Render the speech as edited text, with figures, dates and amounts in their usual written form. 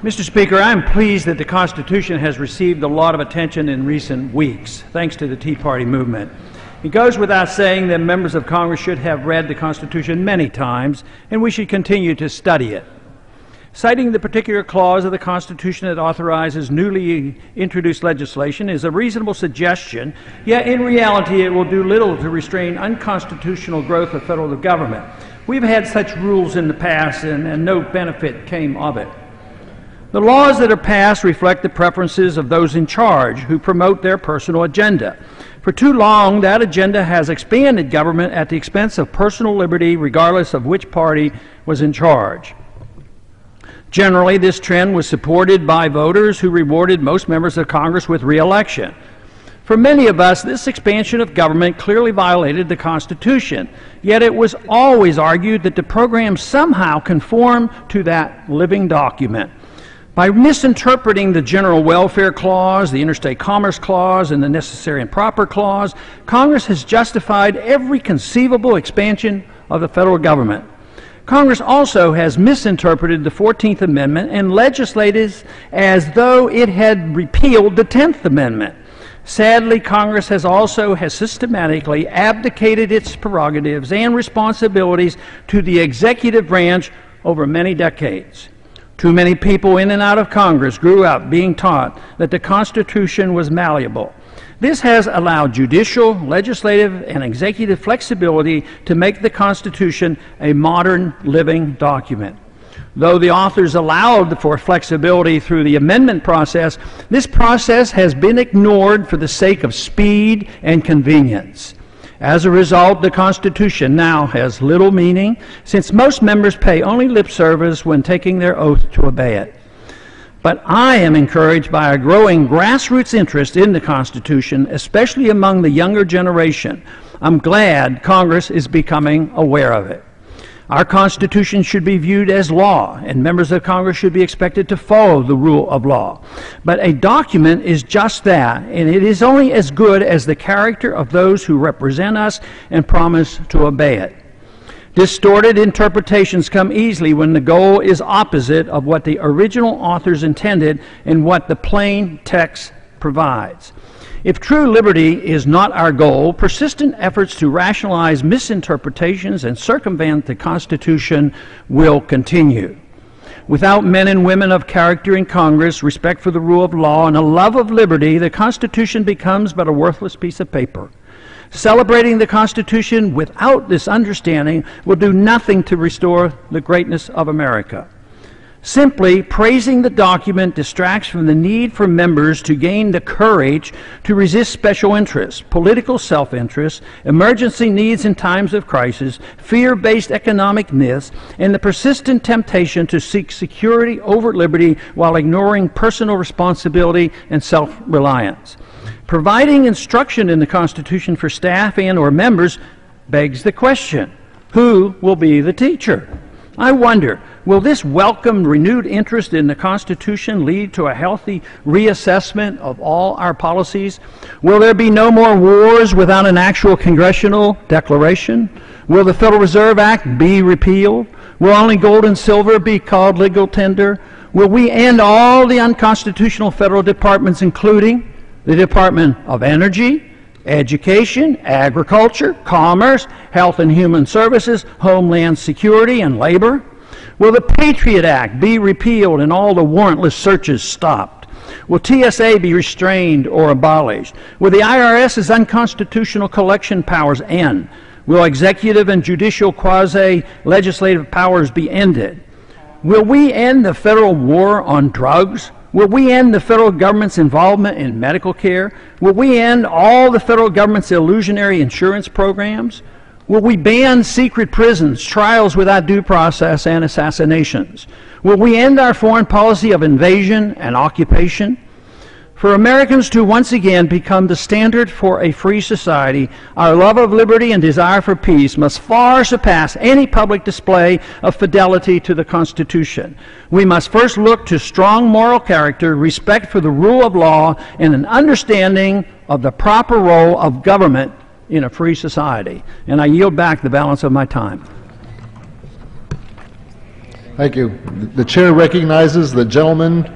Mr. Speaker, I am pleased that the Constitution has received a lot of attention in recent weeks, thanks to the Tea Party movement. It goes without saying that members of Congress should have read the Constitution many times, and we should continue to study it. Citing the particular clause of the Constitution that authorizes newly introduced legislation is a reasonable suggestion, yet in reality it will do little to restrain unconstitutional growth of federal government. We've had such rules in the past, and no benefit came of it. The laws that are passed reflect the preferences of those in charge who promote their personal agenda. For too long, that agenda has expanded government at the expense of personal liberty, regardless of which party was in charge. Generally, this trend was supported by voters who rewarded most members of Congress with re-election. For many of us, this expansion of government clearly violated the Constitution, yet it was always argued that the program somehow conformed to that living document. By misinterpreting the General Welfare Clause, the Interstate Commerce Clause, and the Necessary and Proper Clause, Congress has justified every conceivable expansion of the federal government. Congress also has misinterpreted the 14th Amendment and legislated as though it had repealed the 10th Amendment. Sadly, Congress has systematically abdicated its prerogatives and responsibilities to the executive branch over many decades. Too many people in and out of Congress grew up being taught that the Constitution was malleable. This has allowed judicial, legislative, and executive flexibility to make the Constitution a modern living document. Though the authors allowed for flexibility through the amendment process, this process has been ignored for the sake of speed and convenience. As a result, the Constitution now has little meaning, since most members pay only lip service when taking their oath to obey it. But I am encouraged by a growing grassroots interest in the Constitution, especially among the younger generation. I'm glad Congress is becoming aware of it. Our Constitution should be viewed as law, and members of Congress should be expected to follow the rule of law. But a document is just that, and it is only as good as the character of those who represent us and promise to obey it. Distorted interpretations come easily when the goal is opposite of what the original authors intended and what the plain text provides. If true liberty is not our goal, persistent efforts to rationalize misinterpretations and circumvent the Constitution will continue. Without men and women of character in Congress, respect for the rule of law, and a love of liberty, the Constitution becomes but a worthless piece of paper. Celebrating the Constitution without this understanding will do nothing to restore the greatness of America. Simply praising the document distracts from the need for members to gain the courage to resist special interests, political self-interest, emergency needs in times of crisis, fear-based economic myths, and the persistent temptation to seek security over liberty while ignoring personal responsibility and self-reliance. Providing instruction in the Constitution for staff and/or members begs the question, who will be the teacher? I wonder, will this welcome renewed interest in the Constitution lead to a healthy reassessment of all our policies? Will there be no more wars without an actual congressional declaration? Will the Federal Reserve Act be repealed? Will only gold and silver be called legal tender? Will we end all the unconstitutional federal departments, including the Department of Energy, Education, Agriculture, Commerce, Health and Human Services, Homeland Security, and Labor? Will the Patriot Act be repealed and all the warrantless searches stopped? Will TSA be restrained or abolished? Will the IRS's unconstitutional collection powers end? Will executive and judicial quasi-legislative powers be ended? Will we end the federal war on drugs? Will we end the federal government's involvement in medical care? Will we end all the federal government's illusionary insurance programs? Will we ban secret prisons, trials without due process, and assassinations? Will we end our foreign policy of invasion and occupation? For Americans to once again become the standard for a free society, our love of liberty and desire for peace must far surpass any public display of fidelity to the Constitution. We must first look to strong moral character, respect for the rule of law, and an understanding of the proper role of government in a free society. And I yield back the balance of my time. Thank you. The chair recognizes the gentleman